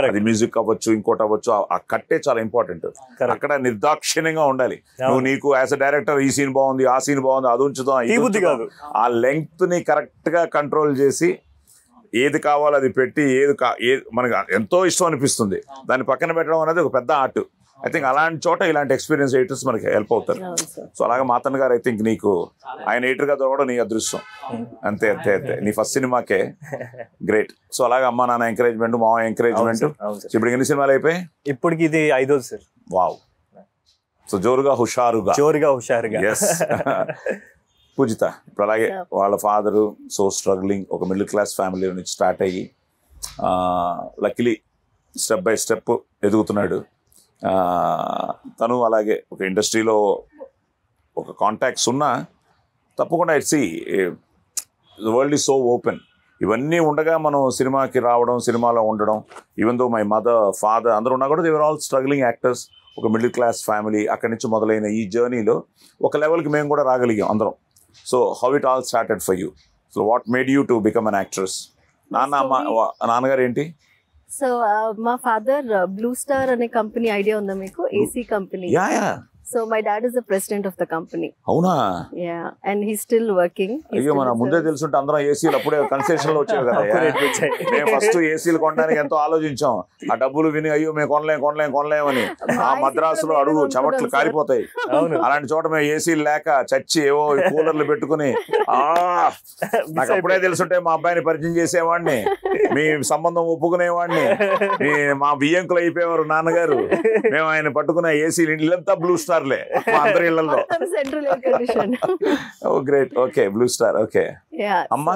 అది మ్యూజిక్ అవ్వచ్చు, ఇంకోటి అవ్వచ్చు, ఆ కట్టే చాలా ఇంపార్టెంట్. అక్కడ నిర్దాక్షిణ్యంగా ఉండాలి. నువ్వు నీకు యాజ్ అ డైరెక్టర్ ఈ సీన్ బాగుంది, ఆ సీన్ బాగుంది, అది ఉంచుతాం, ఆ లెంగ్త్ ని కరెక్ట్ గా కంట్రోల్ చేసి ఏది కావాలో అది పెట్టి, ఏది మనకు ఎంతో ఇష్టం అనిపిస్తుంది దాన్ని పక్కన పెట్టడం అనేది ఒక పెద్ద ఆర్ట్. ఐ థింక్ అలాంటి చోట ఇలాంటి ఎక్స్పీరియన్స్ ఎడిటర్స్ మనకి హెల్ప్ అవుతారు. సో అలాగే మాతన్ గారు ఐ థింక్ నీకు ఆయన ఎడిటర్ గా దొరకడం నీ అదృష్టం. అంతే. నీ ఫస్ట్ సినిమాకే గ్రేట్. సో అలాగే అమ్మా నాన్న ఎంకరేజ్మెంట్, మా ఎంకరేజ్మెంట్. ఇప్పుడు ఎన్ని సినిమాలు అయిపోయి? ఇప్పటికి ఇది 5వ సార్. వావ్. సో జోరుగా హుషారుగా. ఎస్. పూజిత, ఇప్పుడు అలాగే వాళ్ళ ఫాదరు సో స్ట్రగ్లింగ్, ఒక మిడిల్ క్లాస్ ఫ్యామిలీ నుంచి స్టార్ట్ అయ్యి లక్కీలీ స్టెప్ బై స్టెప్ ఎదుగుతున్నాడు. తను అలాగే ఒక ఇండస్ట్రీలో ఒక కాంటాక్ట్స్ ఉన్నా తప్పకుండా it's the world is so open. ఇవన్నీ ఉండగా మనం సినిమాకి రావడం, సినిమాలో ఉండడం, even though my mother, father అందరూ ఉన్నా కూడా they were all struggling actors. ఒక మిడిల్ క్లాస్ ఫ్యామిలీ, అక్కడి నుంచి మొదలైన ఈ జర్నీలో ఒక లెవెల్కి మేము కూడా రాగలిగాం అందరం. So how it all started for you? So what made you to become an actress? నాన్నగారు ఏంటి? సో మా ఫాదర్ బ్లూ స్టార్ అనే కంపెనీ ఐడియా ఉందా మీకు? AC company. So my dad is the president of the company. అవునా? Yeah, and he's still working. అయ్యో మన ముందే తెలుసుంటే అందరం ఏసీలు అప్పుడే కన్సెషన్ లో వచ్చేవి కదా. మేము ఫస్ట్ ఏసీలు కొనడానికి ఎంతో ఆలోచించాం. ఆ డబ్బులు విని అయ్యో మేము కొనలేమని ఆ మద్రాసులో అడుగు చెమట్లు కారిపోతాయి. అలాంటి చోట మేము ఏసీలు లేక చచ్చి ఏవో కూలర్లు పెట్టుకుని నాకు అప్పుడే తెలుసుంటే మా అబ్బాయిని పరిచయం చేసేవాడిని, మీ సంబంధం ఒప్పుకునేవాడిని, మా బియ్యంకులు అయిపోయేవారు నాన్నగారు. మేము ఆయన పట్టుకున్న ఏసీలు ఇల్లంతా బ్లూ స్టార్ అందరి ఇళ్లలో. Oh great. Okay, blue star. Okay. Yeah. అమ్మా?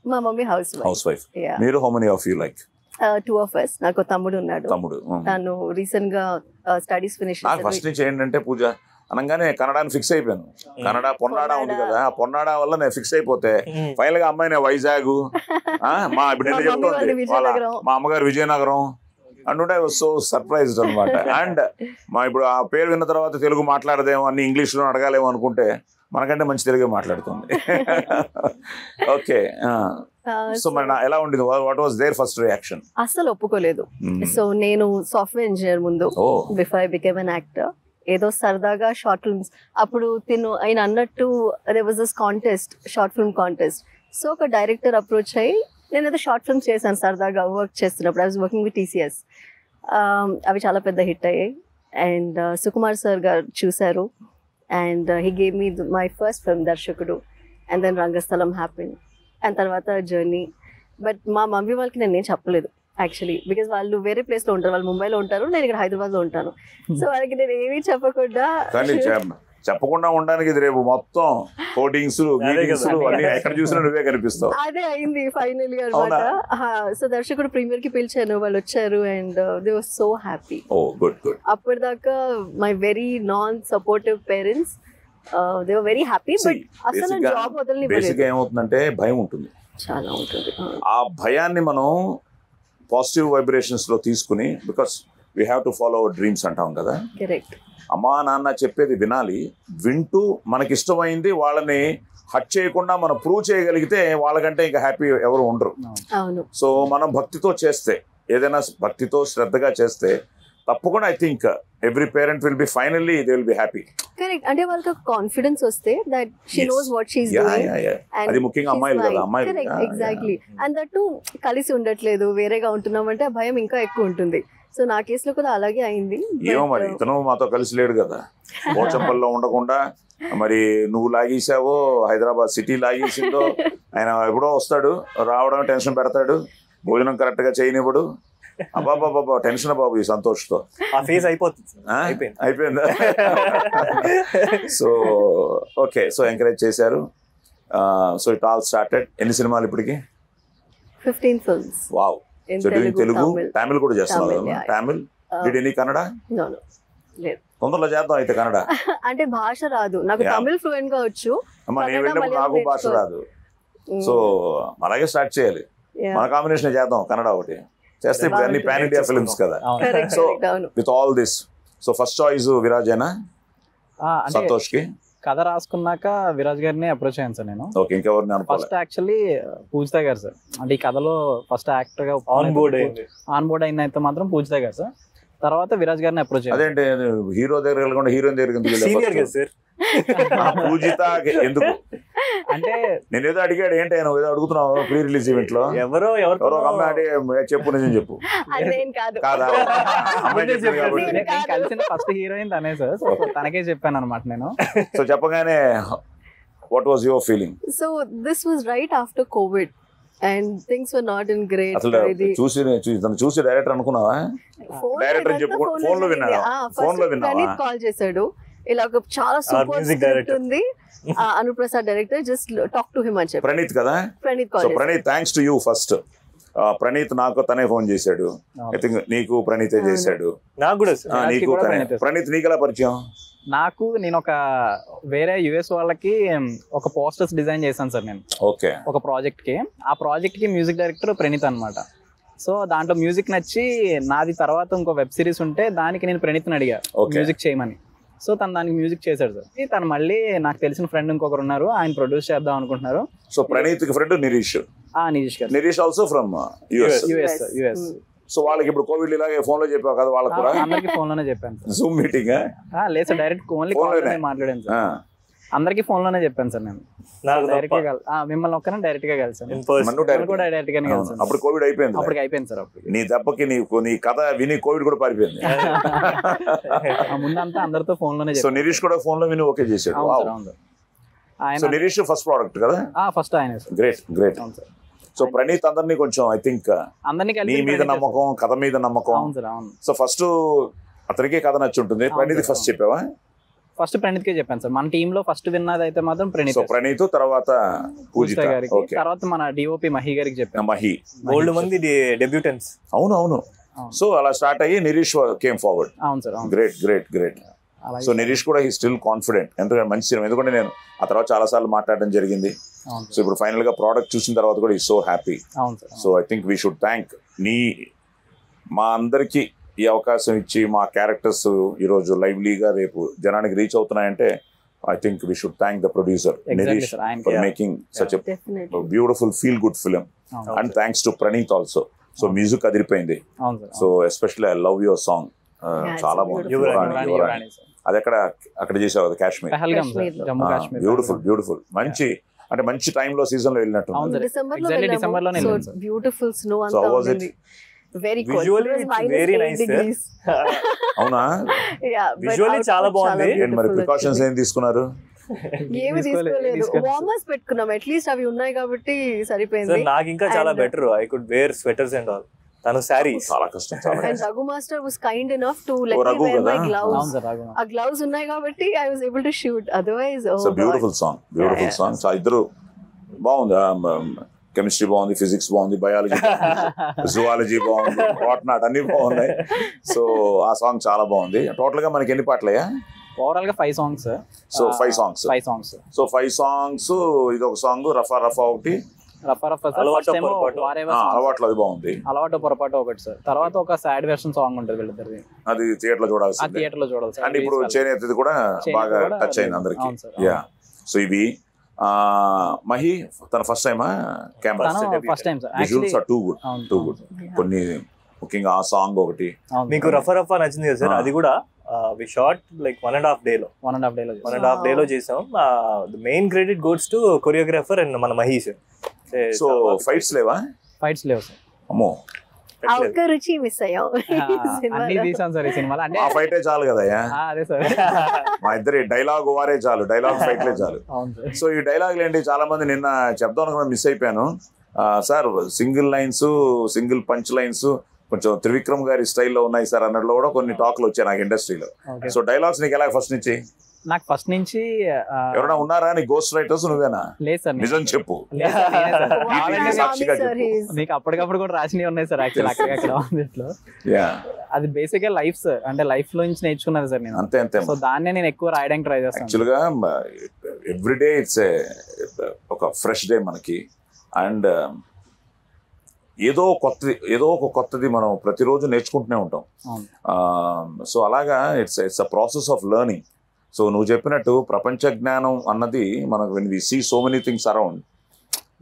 మా మమ్మీ హౌస్ వైఫ్. మీరు how many of you like? 2 of us. నాకు తమ్ముడు ఉన్నాడు. తను రీసెంట్ గా స్టడీస్ ఫినిష్. నాకు ఫస్ట్ నుంచి ఏంటంటే పూజ అనగానే కన్నడాని ఫిక్స్ అయిపోయాను. కన్నడ పొన్నాడా ఉంది కదా, ఆ పొన్నాడా వల్ల నేను ఫిక్స్ అయిపోతే ఫైనల్ గా అమ్మాయి నేను వైజాగ్, మా ఇప్పుడు చెప్తుంది మా అమ్మగారు విజయనగరం అంటుంటే ఐ వాజ్ సో సర్ప్రైజ్డ్ అనమాట. అండ్ మా ఇప్పుడు ఆ పేరు విన్న తర్వాత తెలుగు మాట్లాడదేమో అన్ని ఇంగ్లీష్ లో అడగాలేమో అనుకుంటే మనకంటే మంచి తెలుగే మాట్లాడుతుంది. ఓకే, సో మరి ఎలా ఉండేది? What was there first reaction? అస్సలు ఒప్పుకోలేదు. సో నేను సాఫ్ట్వేర్ ఇంజనీర్ ముందు, before I became an actor. ఏదో సరదాగా షార్ట్ ఫిల్మ్స్ అప్పుడు ఆయన అన్నట్టు there was this contest, short film contest. So ఒక డైరెక్టర్ అప్రోచ్ అయ్యి నేను ఏదో షార్ట్ ఫిల్మ్స్ చేశాను సరదాగా వర్క్ చేస్తున్నప్పుడు. I was working with TCS. అవి చాలా పెద్ద హిట్ అయ్యాయి. అండ్ సుకుమార్ సార్ గారు చూశారు. And he gave me my first film దర్శకుడు. And then Rangasthalam happened. And తర్వాత జర్నీ. బట్ మా మమ్మీ వాళ్ళకి నేను చెప్పలేదు యాక్చువల్లీ, బికాస్ వాళ్ళు వేరే ప్లేస్ లో ఉంటారు. వాళ్ళు ముంబైలో ఉంటారు, నేను ఇక్కడ హైదరాబాద్ లో ఉంటాను. సో వాళ్ళకి నేను ఏమీ చెప్పకుండా ఉండడానికి ఇది రేపు మొత్తం హోర్డింగ్స్ అన్ని ఎక్కడ చూసినా నువ్వే కనిపిస్తావు. అదే అయింది ఫైనల్లీ అన్నమాట. సో దర్శకుడు ప్రీమియర్ కి పిలిచాను, వాళ్ళు వచ్చారు. And they were so happy. అప్పటిదాకా my very non supportive parents, they were very happy. But అసలు జాబ్ వదలని ఏమవుతుందంటే భయం ఉంటుంది, చాలా ఉంటుంది. ఆ భయాన్ని మనం పాజిటివ్ వైబ్రేషన్స్ లో తీసుకుని, because we have to follow our dreams అంటాం కదా. కరెక్ట్. అమ్మా నాన్న చెప్పేది వినాలి, వింటూ మనకి ఇష్టమైంది వాళ్ళని హట్ చేయకుండా మనం ప్రూవ్ చేయగలిగితే వాళ్ళకంటే ఇంకా హ్యాపీ ఎవరు ఉండరు. సో మనం భక్తితో చేస్తే, ఏదైనా భక్తితో శ్రద్ధగా చేస్తే తప్పకుండా I think every parent will be finally they will be happy. Correct. అంటే వాళ్ళకి కాన్ఫిడెన్స్ వస్తే that she knows what she is doing. అది ముఖ్యంగా అమ్మాయిలు కదా, అమ్మాయిలు. Correct, exactly. అండ్ దట్ కలిసి ఉండట్లేదు, వేరేగా ఉంటున్నామంటే ఆ భయం ఇంకా ఎక్కువ ఉంటుంది. సో నా కేసులో కూడా అలాగే అయింది. ఏమో మరి ఇతను మాతో కలిసి లేడు కదా, పోచంపల్లిలో ఉండకుండా మరి నువ్వు లాగేసావో హైదరాబాద్ సిటీ లాగేసిందో. ఆయన ఎప్పుడో వస్తాడు, రావడం టెన్షన్ పెడతాడు, భోజనం కరెక్ట్ గా చేయనివ్వడు. అబ్బాబాబా టెన్షన్ బాబు ఈ సంతోష్తో అయిపోయిందా? సో ఓకే, సో ఎంకరేజ్ చేశారు. So it all started. ఎన్ని సినిమాలు ఇప్పటికి? 15 films. Wow. So doing Telugu, Tamil కూడా చేస్తున్నారు. Tamil did any Kannada? తొందరలో చేద్దాం అయితే కన్నడ. అంటే భాష రాదు నాకు, తమిళ్ ఫ్లూయెంట్ గా వచ్చు. నాకు భాష రాదు. సో అలాగే స్టార్ట్ చేయాలి. మన కాంబినేషన్ చేద్దాం కన్నడ ఒకటి చేస్తే. ఇప్పుడు అన్ని పాన్ ఇండియా ఫిల్మ్స్ కదా. So with all this, so first choice విరాజేనా సంతోష్ కి? కథ రాసుకున్నాక విరాజ్ గారిని అప్రోచ్ అయ్యాను సార్ నేను. ఫస్ట్ యాక్చువల్లీ పూజితా గారు సార్. అంటే ఈ కథలో ఫస్ట్ యాక్టర్ గా ఆన్ బోర్డ్ అయిన అయితే మాత్రం పూజితా గారు సార్. తర్వాత విరాజ్ గారిని అప్రోచ్ అయ్యాను. అదేంటి హీరో దగ్గర వెళ్ళకుండా హీరోయిన్ దగ్గర పూజిత ఎందుకు అంటే నేను ఏదో అడిగాడు, ఏంటి ఆయన ఏదో అడుగుతున్నావు ప్రీ రిలీజ్ ఈవెంట్ లో? ఎవరో ఒక అమ్మాయి చెప్పు, నిజం చెప్పు. కలిసిన ఫస్ట్ హీరోయిన్ తనే సార్. సో తనకే చెప్పాను అనమాట నేను. సో చెప్పగానే what was your feeling? So this was right after Covid and things were not in great. చూసి డైరెక్టర్ అనుకున్నావా? డైరెక్టర్ చెప్పు, ఫోన్ లో విన్నావా? ప్రణీత్ కాల్ చేశాడు, ఇలా ఒక చాలా సూపర్ స్క్రిప్ట్ ఉంది, Anuprasad director, just talk to him అని చెప్పి. ప్రణీత్ కదా? Praneeth call. So Praneeth, thanks to you first. Praneeth నాకు తనే ఫోన్ చేశాడు. ఐ థింక్ నీకు ప్రణీతే చేశాడు. నాకు కూడా నీకు ప్రణీత్ నీకు ఎలా పరిచయం? నాకు నేను ఒక వేరే యుఎస్ వాళ్ళకి ఒక పోస్టర్స్ డిజైన్ చేశాను సార్ నేను. ఓకే. ఒక ప్రాజెక్ట్ కి, ఆ ప్రాజెక్ట్ కి మ్యూజిక్ డైరెక్టర్ ప్రణీత్ అనమాట. సో దాంట్లో మ్యూజిక్ నచ్చి నాది తర్వాత ఇంకో వెబ్ సిరీస్ ఉంటే దానికి నేను ప్రణీత్ని అడిగా మ్యూజిక్ చేయమని. సో తను దానికి మ్యూజిక్ చేశాడు సార్. తను మళ్ళీ నాకు తెలిసిన ఫ్రెండ్ ఇంకొకరు ఉన్నారు, ఆయన ప్రొడ్యూస్ చేద్దాం అనుకుంటున్నారు. So Praneeth friend Nireesh. నిరీష్ గారు. Nireesh also from US. So వాళ్ళకి ఇప్పుడు కోవిడ్ ఇలాగే ఫోన్ లో చెప్పావు కదా వాళ్ళకి కూడా? అందరికి ఫోన్ లోనే చెప్పాను. జూమ్ మీటింగ్ లేదు సార్, డైరెక్ట్ ఓన్లీ కాల్ లోనే మాట్లాడాను సార్. అందరికి ఫోన్ లోనే చెప్పాను సార్ నేను. డైరెక్ట్ గా మిమ్మల్ని ఒక్కనే డైరెక్ట్ గా కలిసాను. డైరెక్ట్ గానే కలిసాను. అప్పుడు కోవిడ్ అయిపోయింది. అప్పటికి అయిపోయింది సార్. అప్పుడు నీ దెబ్బకి నీ కథ విని కోవిడ్ కూడా పారిపోయింది. ముందంతా అందరితో ఫోన్ లోనే. సో నిరీష్ కూడా ఫోన్ లో విని ఓకే చేశాడు. సో నిరీష్ ఫస్ట్ ప్రోడక్ట్ కదా? ఫస్ట్ ఆయన. Great great. సో ప్రణీత్ అందరినీ కొంచెం ఐ థింక్ నీ మీద నమ్మకం, కథ మీద నమ్మకం. సో ఫస్ట్ అతనికి కథ నచ్చి ఉంటుంది. ప్రణీత్ ఫస్ట్ చెప్పావా? ఫస్ట్ ప్రణీత్ కే చెప్పాను సార్. మన టీమ్ లో ఫస్ట్ విన్నది అయితే మాత్రం ప్రణీత్. సో ప్రణీత్ తర్వాత పూజిత గారికి, తర్వాత మన డిఓపి మహి గారికి చెప్పాను. మహి గోల్డ్ మంది డెబ్యూటెంట్స్. అవును. సో అలా స్టార్ట్ అయ్యి నిరీష్ కేమ్ ఫార్వర్డ్. అవును సార్. గ్రేట్. సో నిరీష్ కూడా హీ స్టిల్ కాన్ఫిడెంట్. ఎందుకంటే మంచి సినిమా, ఎందుకంటే నేను ఆ తర్వాత చాలా సార్లు మాట్లాడడం జరిగింది. సో ఇప్పుడు ఫైనల్ గా ప్రోడక్ట్ చూసిన తర్వాత కూడా ఈ so happy. So I think we should thank మా అందరికి ఈ అవకాశం ఇచ్చి మా క్యారెక్టర్స్ ఈరోజు లైవ్లీగా రేపు జనానికి రీచ్ అవుతున్నాయంటే I think we should thank the producer Nireesh for making such a beautiful feel good film. And thanks to Praneeth also. So music అదిరిపోయింది. So especially I love your song, చాలా బాగుంది. అది అక్కడ చేసావు కదా, కాశ్మీర్. బ్యూటిఫుల్ మంచి టైంలో సీజన్ లో వెళ్ళినట్టు. బ్యూటిఫుల్ స్నో అంతా ఉంది. Very cool. Visually it's very nice. అవునా? విజువల్లీ చాలా బాగుంది. మరి ప్రికాషన్స్ ఏం తీసుకున్నారు? ఏమి తీసుకోలేదు, వార్మర్స్ పెట్టుకున్నాం. అట్లీస్ట్ అవి ఉన్నాయి కాబట్టి సరిపోయింది. నాకు ఇంకా చాలా better. I could wear sweaters and all. తను సారీస్ చాలా కష్టం. And Raghu Master was kind enough to let me wear my gloves. ఆ gloves ఉన్నాయి కాబట్టి I was able to shoot. Otherwise, it's a beautiful song. So ఇద్దరు బాగుంది. Chemistry బాగుంది, physics బాగుంది, బయాలజీ జువాలజీ బాగుంది, వాట్నాట్ అన్ని బాగున్నాయి. సో ఆ సాంగ్ చాలా బాగుంది. టోటల్ గా మనకి ఎన్ని పాటలయ్యా? ఓవరాల్ గా 5 songs. So 5 songs. So 5 songs. ఇది ఒక సాంగ్ రఫా ఒకటి, అలవాట్లు అది బాగుంది. అలవాటు పొరపాటు ఒకటి సార్. తర్వాత ఒక సాడ్ వెర్షన్ సాంగ్ ఉంటుంది వీళ్ళిద్దరిది, అది థియేటర్ లో చూడాల్సి. అండ్ ఇప్పుడు చేనేతది కూడా బాగా టచ్ అయింది అందరికి. యా. సో ఇవి మహి తన ఫస్ట్ టైమా camera? First time sir. Visuals are too good. కొన్ని ముఖ్యంగా ఆ సాంగ్ ఒకటి. మీకు రఫా నచ్చింది కదా సార్? అది కూడా వి షాట్ లైక్ 1.5 డేలో చేసాం. Main credit goes to choreographer and మన మహి సార్. సో ఫైట్స్ లేవా? ఫైట్స్ లేవు సార్. అమ్మో, ఒక్క రుచి మిస్ అయ్యాం. అన్ని తీసాం సార్ ఈ సినిమాలో. అంటే ఆ ఫైటే చాలు కదయ్యా. అదే సార్, మా ఇద్దరి డైలాగ్ వారే చాలు, డైలాగ్ ఫైట్లే చాలు. సో ఈ డైలాగులు ఏంటి, చాలా మంది నిన్న చెప్దాం అనుకున్నా మిస్ అయిపోయాను sir. Single lines, single punch lines కొంచెం త్రివిక్రమ్ గారి స్టైల్లో ఉన్నాయి సార్ అన్నట్లు కూడా కొన్ని టాక్లు వచ్చాయి నాకు ఇండస్ట్రీలో. సో డైలాగ్స్ నీకు ఎలా ఫస్ట్ నుంచి? నాకు ఫస్ట్ నుంచి ఎవరైనా ఉన్నారా నీ గోస్ట్ రైటర్స్? నువ్వేనా? లేదు సార్. నిజం చెప్పు. మీకు అప్పటికప్పుడు కూడా రాసినవి ఉన్నాయి సార్. యాక్చువల్ అక్కడ అది బేసిక్ గా లైఫ్ సార్, అంటే లైఫ్ లో నుంచి నేర్చుకున్నది సార్ నేను. అంతే. సో దాన్నే నేను ఎక్కువ రాయడానికి ట్రై చేస్తాను. యాక్చువల్ గా ఎవ్రీడే ఇట్స్ ఒక ఫ్రెష్ డే మనకి. అండ్ ఏదో ఒక కొత్తది మనం ప్రతిరోజు నేర్చుకుంటూనే ఉంటాం. సో అలాగా it's a process of learning. So నువ్వు చెప్పినట్టు ప్రపంచ జ్ఞానం అన్నది మనకు when we see so many things around,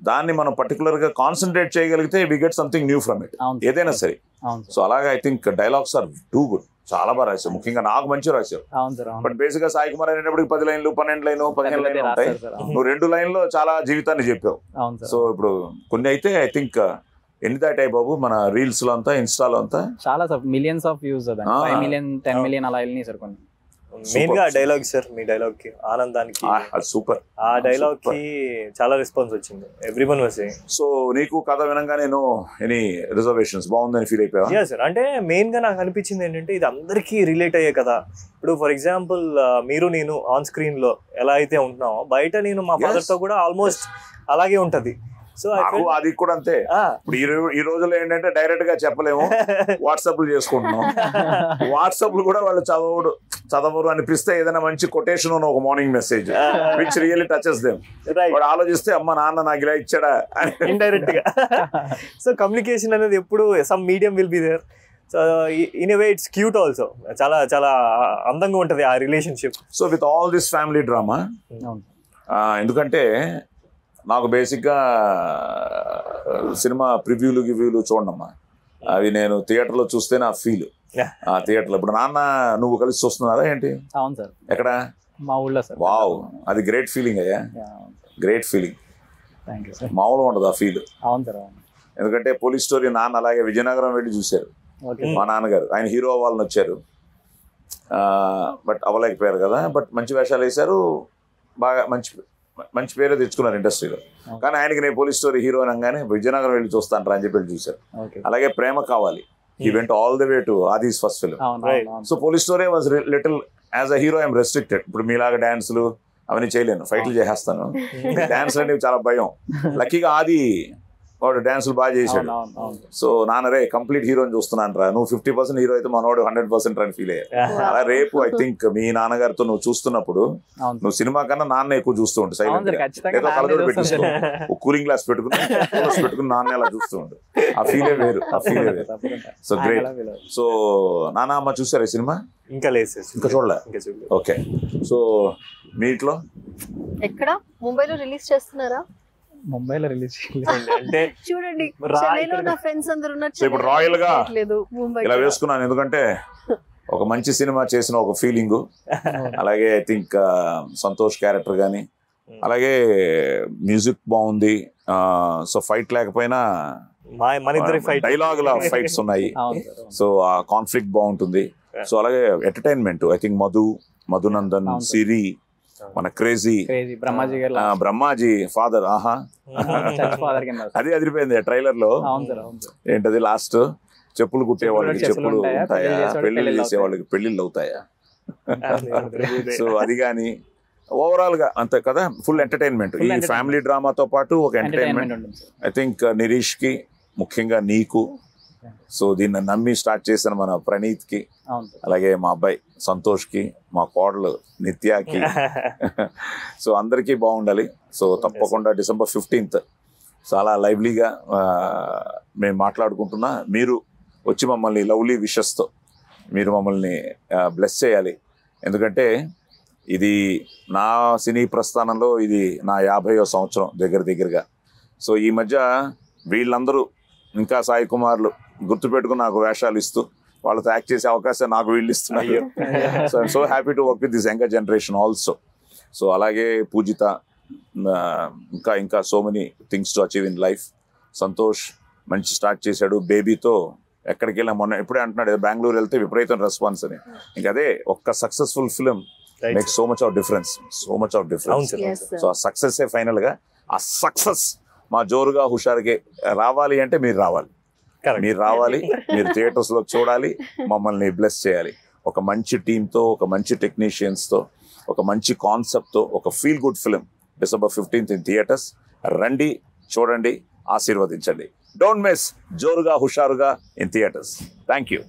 దాన్ని మనం పర్టికులర్ గా కాన్సన్ట్రేట్ చేయగలిగితే we get something new from it, ఏదైనా సరే. సో అలాగా I think dialogues are too good. చాలా బాగా రాశావు, ముఖ్యంగా నాకు మంచిగా రాశావు. బట్ బేసిక్ గా సాయి కుమార్ అనేటప్పటికి 10 లైన్లు 12 లైన్లు 15 లైన్లు ఉంటాయి. నువ్వు 2 లైన్లో చాలా జీవితాన్ని చెప్పావు. సో ఇప్పుడు కొన్ని అయితే ఐ థింక్ ఎన్ని దాటాయి బాబు మన రీల్స్ లో అంతా, ఇన్స్టాలో అంతా? చాలా sir, millions of views. 5 million 10 million అలా వెళ్ళినాయి సార్ కొన్ని. మెయిన్ గా డైలాగ్ సార్, మీ డైలాగ్ కి ఆనందానికి సూపర్. ఆ డైలాగ్ కి చాలా రెస్పాన్స్ వచ్చింది. Everyone was saying. సో నీకు కథ వినంగా నేను ఎనీ రిజర్వేషన్స్ బాగుందని ఫీల్ అయిపోయా? యా సార్, అంటే మెయిన్ గా నాకు అనిపించింది ఏంటంటే ఇది అందరికీ రిలేట్ అయ్యే కదా. ఇప్పుడు ఫర్ ఎగ్జాంపుల్ మీరు నేను ఆన్ స్క్రీన్ లో ఎలా అయితే ఉంటున్నామో, బయట నేను మా ఫాదర్ తో కూడా ఆల్మోస్ట్ అలాగే ఉంటది. సో అది కూడా అంతే. ఇప్పుడు ఈ రోజుల్లో ఏంటంటే డైరెక్ట్ గా చెప్పలేము, వాట్సాప్లు చేసుకుంటున్నాం. వాట్సాప్లు కూడా వాళ్ళు చదవరు అనిపిస్తే ఏదైనా మంచి కొటేషన్ ఉన్న ఒక morning message which really touches them. వాడు ఆలోచిస్తే అమ్మ నాన్న నాకు ఇలా ఇచ్చాడా ఇండైరెక్ట్ గా. సో కమ్యూనికేషన్ అనేది ఎప్పుడు some medium will be there. So in a way it's cute also. చాలా చాలా అందంగా ఉంటది ఆ relationship. So with all this family drama, ఎందుకంటే నాకు బేసిక్గా సినిమా ప్రివ్యూలు గివ్యూలు చూడమ్మా, అవి నేను థియేటర్లో చూస్తే నా ఫీల్. ఆ థియేటర్లో ఇప్పుడు నాన్న నువ్వు కలిసి చూస్తున్నారా ఏంటి? అవును సార్. ఎక్కడ? మా ఊళ్ళో సార్. వావ్, అది గ్రేట్ ఫీలింగ్ అయ్యా, గ్రేట్ ఫీలింగ్. మామూలుగా ఉండదు ఆ ఫీల్. అవును సార్. ఎందుకంటే పోలీస్ స్టోరీ నాన్న అలాగే విజయనగరం వెళ్ళి చూశారు. మా నాన్నగారు ఆయన హీరో అవ్వాలని వచ్చారు, బట్ అవ్వలేకపోయారు కదా. బట్ మంచి వేషాలు వేశారు, బాగా మంచి పేరే తెచ్చుకున్నారు ఇండస్ట్రీలో. కానీ ఆయనకి నేను పోలీస్ స్టోరీ హీరో అనగానే విజయనగరం వెళ్ళి చూస్తాను అని చెప్పి చూశారు. అలాగే ప్రేమ కావాలి, he went all the way to Adi's first film. So police story was little as a hero I'm restricted. ఇప్పుడు మీలాగా డాన్సులు అవన్నీ చేయలేను, ఫైట్లు చేసేస్తాను. డాన్స్ అనేవి చాలా భయం. లక్కీగా ఆది వాడు డాన్సులు బాగా చేశాడు. సో నాన్నరే కంప్లీట్ హీరోని చూస్తున్నాను రా, నువ్వు 50% హీరో అయితే మనవాడు 100% అని ఫీల్ అయ్యారు. అలా రేపు ఐ థింక్ మీ నాన్నగారితో నువ్వు చూస్తున్నప్పుడు నువ్వు సినిమా కన్నా నాన్న ఎక్కువ చూస్తూ ఉంటు, సైలెంట్ ఏదో కలదోడు పెట్టిస్తూ కూలింగ్ గ్లాస్ పెట్టుకుని నాన్న అలా చూస్తూ ఉండు. ఆ ఫీలే వేరు, ఆ ఫీలే వేరు. So great. సో నాన్న అమ్మ చూసారా సినిమా? ఇంకా లేదు, ఇంకా చూడలే. ఓకే. సో మీ ఇంట్లో ఎక్కడ ముంబైలో రిలీజ్ చేస్తున్నారా? ముంబైలో రిలీజ్ అంటే చూడండి, చెన్నైలో నా ఫ్రెండ్స్ అందరూ ఉన్నారు. ఇప్పుడు రాయల్ గా ముంబై ఇలా వేసుకున్నాను ఎందుకంటే ఒక మంచి సినిమా చేసిన ఒక ఫీలింగ్. అలాగే ఐ థింక్ సంతోష్ క్యారెక్టర్ కానీ, అలాగే మ్యూజిక్ బాగుంది. సో ఫైట్ లేకపోయినా డైలాగుల ఫైట్స్ ఉన్నాయి. సో ఆ కాన్ఫ్లిక్ట్ బాగుంటుంది. సో అలాగే ఎంటర్టైన్మెంట్ ఐ థింక్ మధునందన్, సిరి, మన క్రేజీ బ్రహ్మాజీ ఫాదర్, ఆహా అది అదిరిపోయింది ట్రైలర్ లో. ఏంటది లాస్ట్ చెప్పులు కుట్టే వాళ్ళకి చెప్పులు ఉంటాయా, పెళ్లిళ్ళు చేసే వాళ్ళకి పెళ్లిళ్ళు అవుతాయా? సో అది కానీ ఓవరాల్ గా అంతే కదా, ఫుల్ ఎంటర్టైన్మెంట్. ఈ ఫ్యామిలీ డ్రామాతో పాటు ఒక ఎంటర్టైన్మెంట్. ఐ థింక్ నిరీష్ కి, ముఖ్యంగా నీకు, సో దీన్ని నమ్మి స్టార్ట్ చేసిన మన ప్రణీత్ కి, అలాగే మా అబ్బాయి సంతోష్ కి, మా కోడలు నిత్యాకి, సో అందరికీ బాగుండాలి. సో తప్పకుండా December 15th చాలా లైవ్లీగా మేము మాట్లాడుకుంటున్నా. మీరు వచ్చి మమ్మల్ని లవ్లీ విషెస్తో మీరు మమ్మల్ని బ్లెస్ చేయాలి. ఎందుకంటే ఇది నా సినీ ప్రస్థానంలో ఇది నా 50వ సంవత్సరం దగ్గరగా. సో ఈ మధ్య వీళ్ళందరూ ఇంకా సాయి కుమార్లు గుర్తుపెట్టుకుని నాకు వేషాలు ఇస్తూ వాళ్ళతో యాక్ట్ చేసే అవకాశం నాకు వీళ్ళు ఇస్తున్నారు. So I'm so happy to work with this younger generation also. So అలాగే పూజిత, ఇంకా so many things to achieve in life. Santosh మంచి స్టార్ట్ చేశాడు బేబీతో. ఎక్కడికి వెళ్ళా మొన్న ఎప్పుడే అంటున్నాడు బెంగళూరు వెళ్తే విపరీతం రెస్పాన్స్ అని. ఇంకా అదే ఒక్క successful film make so much of difference, so much of difference. So ఆ సక్సెస్ ఫైనల్ గా, ఆ సక్సెస్ మా జోరుగా హుషారుగా రావాలి అంటే మీరు రావాలి, మీరు థియేటర్స్ లో చూడాలి, మమ్మల్ని బ్లెస్ చేయాలి. ఒక మంచి టీంతో, ఒక మంచి టెక్నీషియన్స్తో, ఒక మంచి కాన్సెప్ట్తో ఒక feel good film December 15th in theatres. రండి, చూడండి, ఆశీర్వదించండి. డోంట్ మిస్ జోరుగా హుషారుగా ఇన్ థియేటర్స్. Thank you.